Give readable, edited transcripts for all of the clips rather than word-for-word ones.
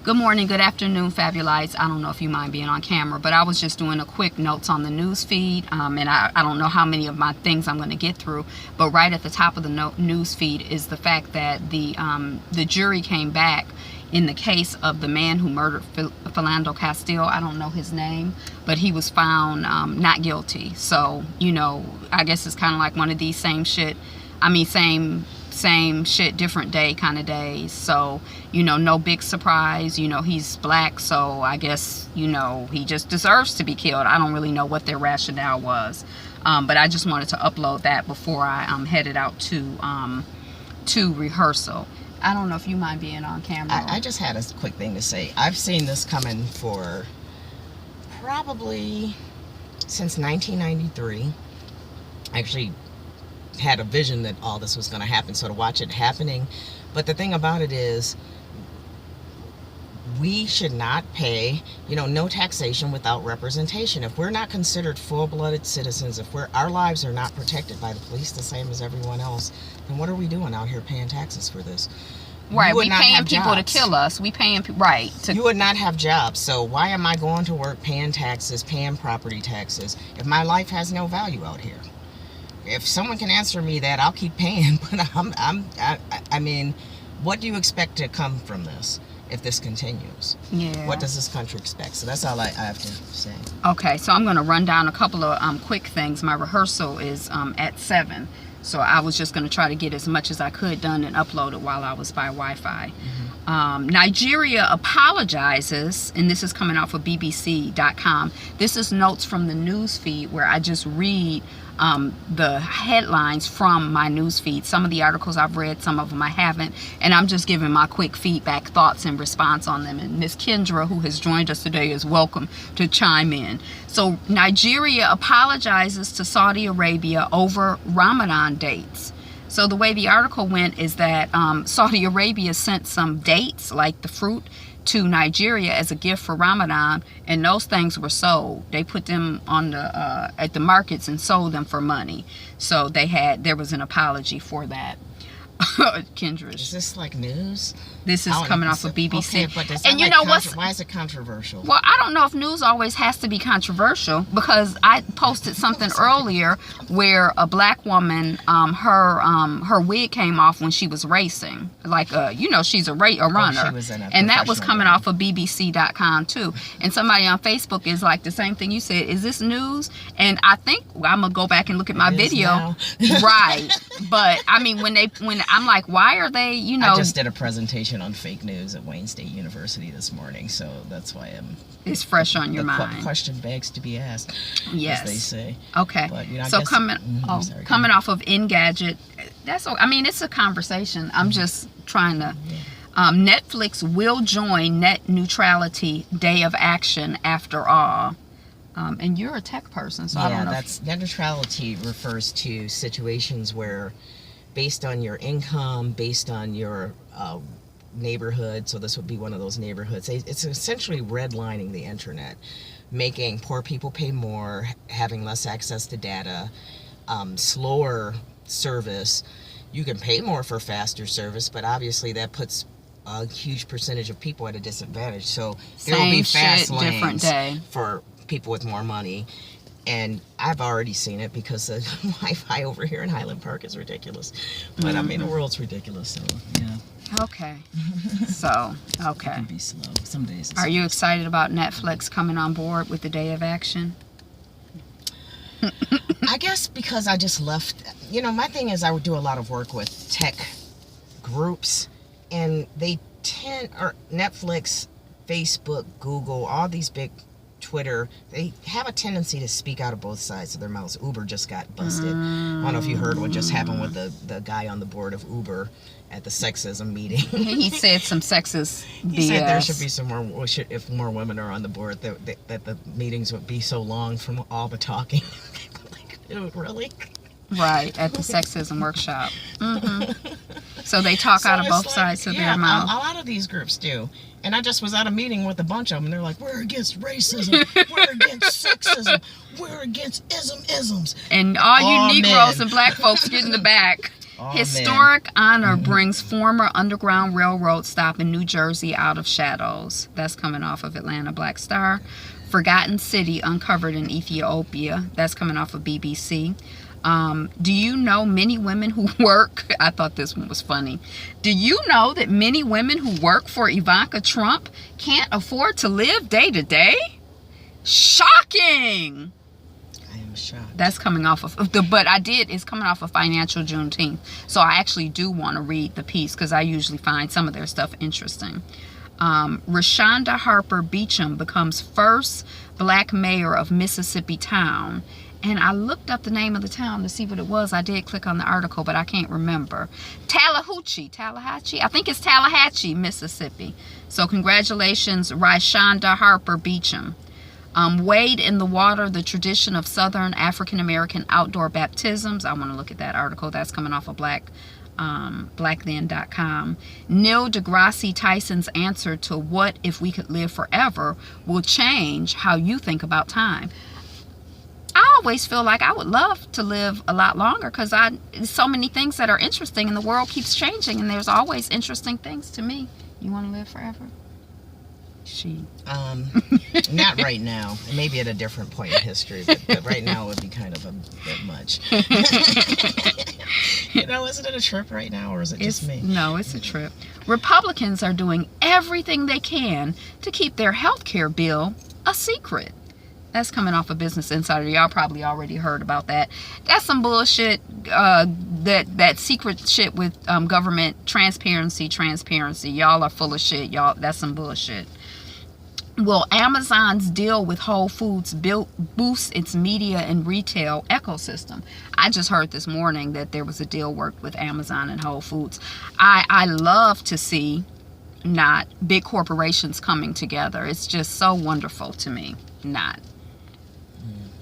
Good morning, good afternoon, Fabulites. I don't know if you mind being on camera, but I was just doing a quick notes on the news feed, and I don't know how many of my things I'm going to get through, but right at the top of the news feed is the fact that the jury came back in the case of the man who murdered Philando Castile. I don't know his name, but he was found not guilty. So, you know, I guess it's kind of like one of these same shit, different day kind of days. So, you know, no big surprise. You know, he's black, so I guess, you know, he just deserves to be killed. I don't really know what their rationale was, but I just wanted to upload that before I headed out to rehearsal. I don't know if you mind being on camera. I just had a quick thing to say. I've seen this coming for probably since 1993. Actually had a vision that all this was going to happen, so to watch it happening. But the thing about it is, we should not pay, you know, no taxation without representation. If we're not considered full-blooded citizens, if our lives are not protected by the police the same as everyone else, then what are we doing out here paying taxes for this? Right, we paying people to kill us. We paying, right. You would not have jobs. So why am I going to work paying taxes, paying property taxes, if my life has no value out here? If someone can answer me that, I'll keep paying. But I mean, what do you expect to come from this if this continues? Yeah. What does this country expect? So that's all I have to say. Okay, so I'm going to run down a couple of quick things. My rehearsal is at 7. So I was just going to try to get as much as I could done and upload it while I was by Wi-Fi. Mm-hmm. Nigeria apologizes, and this is coming off of BBC.com. This is notes from the news feed where I just read the headlines from my news feed. Some of the articles I've read, some of them I haven't, and I'm just giving my quick feedback, thoughts, and response on them. And Miss Kendra, who has joined us today, is welcome to chime in. So Nigeria apologizes to Saudi Arabia over Ramadan dates. So the way the article went is that Saudi Arabia sent some dates, like the fruit, to Nigeria as a gift for Ramadan, and those things were sold. They put them on the at the markets and sold them for money. So there was an apology for that. Kendra, is this like news? This is coming off of BBC. Okay, but and you know what? Why is it controversial? Well, I don't know if news always has to be controversial, because I posted something earlier where a black woman, her wig came off when she was racing. Like, you know, she's a runner. She was in a and that was coming off of BBC.com too. And somebody on Facebook is like, the same thing you said, is this news? And I think I'm gonna go back and look at my video. Right. But I mean, when I'm like, why are they, you know? I just did a presentation on fake news at Wayne State University this morning, so that's why it's fresh on your mind. The question begs to be asked, yes, as they say. Okay. But, you know, so coming off of Engadget, I mean, it's a conversation. I'm just trying to. Netflix will join net neutrality day of action after all. And you're a tech person, so I don't know. Net neutrality refers to situations where, based on your income, based on your neighborhood, so this would be one of those neighborhoods, it's essentially redlining the internet, making poor people pay more, having less access to data, slower service. You can pay more for faster service, but obviously that puts a huge percentage of people at a disadvantage. So there will be fast lanes for people with more money. And I've already seen it, because the Wi-Fi over here in Highland Park is ridiculous. But I mean, the world's ridiculous, so yeah. Okay. So, okay. It can be slow. Some days. Are you excited about Netflix coming on board with the day of action? I guess because I just left, you know, my thing is I would do a lot of work with tech groups, and they Netflix, Facebook, Google, all these big, Twitter, they have a tendency to speak out of both sides of their mouths. Uber just got busted. I don't know if you heard what just happened with the guy on the board of Uber at the sexism meeting. He said some sexist BS. He said there should be some more, if more women are on the board, that the meetings would be so long from all the talking. Like, dude, really? Right, at the sexism workshop. So they talk out of both sides of their mouth. A lot of these groups do. And I just was at a meeting with a bunch of them, and they're like, we're against racism, we're against sexism, we're against isms. And all you Negroes and black folks get in the back Oh, Historic honor brings former Underground Railroad stop in New Jersey out of shadows. That's coming off of Atlanta Black Star. Forgotten city uncovered in Ethiopia. That's coming off of BBC. Do you know many women who work? I thought this one was funny. Do you know that many women who work for Ivanka Trump can't afford to live day to day? Shocking! I am shocked. That's coming off of it's coming off of Financial Juneteenth. So I actually do want to read the piece because I usually find some of their stuff interesting. Rashonda Harper Beecham becomes first black mayor of Mississippi town. And I looked up the name of the town to see what it was. I did click on the article, but I can't remember. Tallahatchie. I think it's Tallahatchie, Mississippi. So congratulations, Rashonda Harper Beecham. Wade in the water, the tradition of Southern African American outdoor baptisms. I want to look at that article. That's coming off of blackthen.com. Neil deGrasse Tyson's answer to what if we could live forever will change how you think about time. I always feel like I would love to live a lot longer because there's so many things that are interesting and the world keeps changing and there's always interesting things to me. You want to live forever? Not right now. Maybe at a different point in history, but right now it would be kind of a bit much. Isn't it a trip right now, or is it just me? No, it's a trip. Republicans are doing everything they can to keep their health care bill a secret. That's coming off of Business Insider. Y'all probably already heard about that. That's some bullshit. That secret shit with government transparency. Y'all are full of shit. Y'all, that's some bullshit. Will Amazon's deal with Whole Foods boost its media and retail ecosystem? I just heard this morning that there was a deal worked with Amazon and Whole Foods. I love to see not big corporations coming together. It's just so wonderful to me. Not.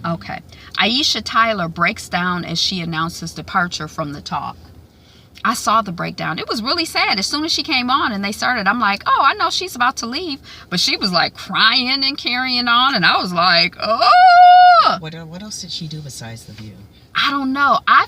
Okay. Aisha Tyler breaks down as she announces departure from the talk. I saw the breakdown. It was really sad. As soon as she came on and they started, I'm like, oh, I know she's about to leave. But she was like crying and carrying on. And I was like, oh. What else did she do besides The View? I don't know. I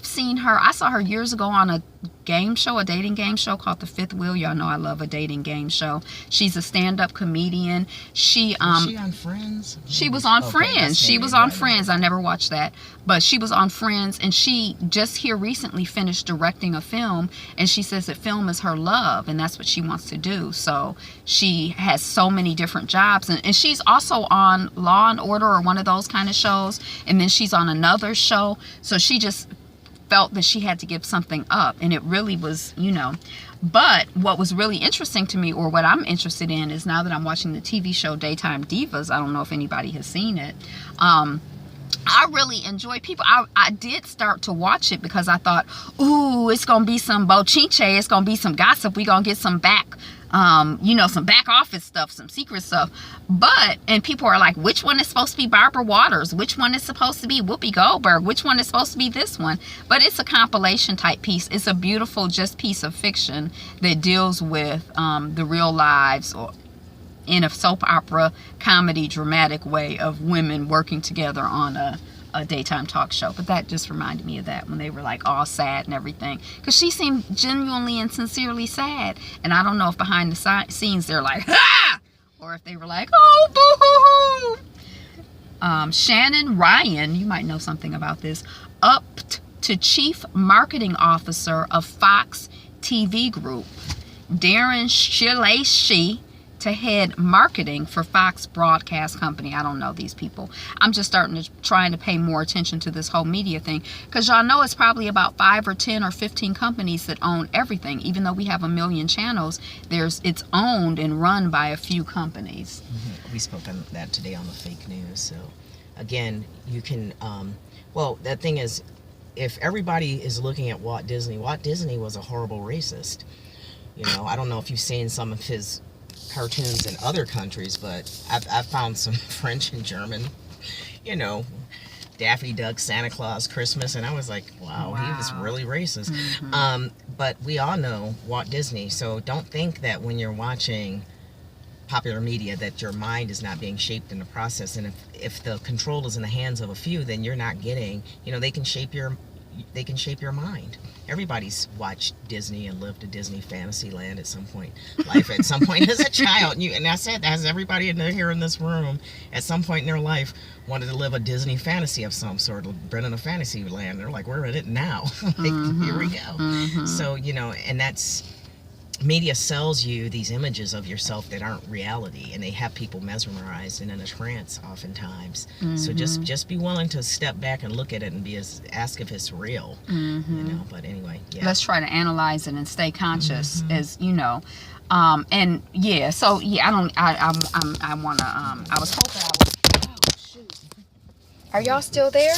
saw her years ago on a game show, a dating game show called The Fifth Wheel. Y'all know I love a dating game show. She's a stand-up comedian. Was she on Friends? She was on Friends. She was on Friends. I never watched that. But she was on Friends, and she just here recently finished directing a film, and she says that film is her love, and that's what she wants to do. So she has so many different jobs, and she's also on Law and Order or one of those kind of shows, and then she's on another show. So she just felt that she had to give something up, and it really was, But what was really interesting to me, or what I'm interested in, is now that I'm watching the TV show Daytime Divas, I don't know if anybody has seen it, I really enjoy people. I did start to watch it because I thought, ooh, it's going to be some bochinche, it's going to be some gossip, we're going to get some some back office stuff, some secret stuff. And people are like, which one is supposed to be Barbara Waters? Which one is supposed to be Whoopi Goldberg? Which one is supposed to be this one? But it's a compilation type piece. It's a beautiful just piece of fiction that deals with the real lives or in a soap opera, comedy, dramatic way of women working together on a daytime talk show. But that just reminded me of that when they were like all sad and everything, because she seemed genuinely and sincerely sad. And I don't know if behind the scenes they're like, ah, or if they were like, oh, boo-hoo-hoo. Shannon Ryan, you might know something about this, upped to Chief Marketing Officer of Fox TV Group. Darren Shilaishi to head marketing for Fox Broadcast Company. I don't know these people. I'm just trying to pay more attention to this whole media thing, because y'all know it's probably about 5 or 10 or 15 companies that own everything. Even though we have 1 million channels, it's owned and run by a few companies. Mm-hmm. We spoke on that today on the fake news. So again, you can the thing is, if everybody is looking at Walt Disney was a horrible racist. I don't know if you've seen some of his cartoons in other countries, but I've found some French and German, Daffy Duck, Santa Claus, Christmas, and I was like, wow. He was really racist. Mm-hmm. But we all know Walt Disney, so don't think that when you're watching popular media that your mind is not being shaped in the process. And if the control is in the hands of a few, then you're not getting, they can shape your they can shape your mind. Everybody's watched Disney and lived a Disney fantasy land at some point at some point as a child. And I said, as everybody here in this room at some point in their life wanted to live a Disney fantasy of some sort, been in a fantasy land. They're like, we're in it now. Here we go. So, and that's, media sells you these images of yourself that aren't reality, and they have people mesmerized and in a trance oftentimes. So just be willing to step back and look at it and ask if it's real. But anyway, yeah, let's try to analyze it and stay conscious, as and yeah, so yeah, I was hoping I was, oh shoot, are y'all still there?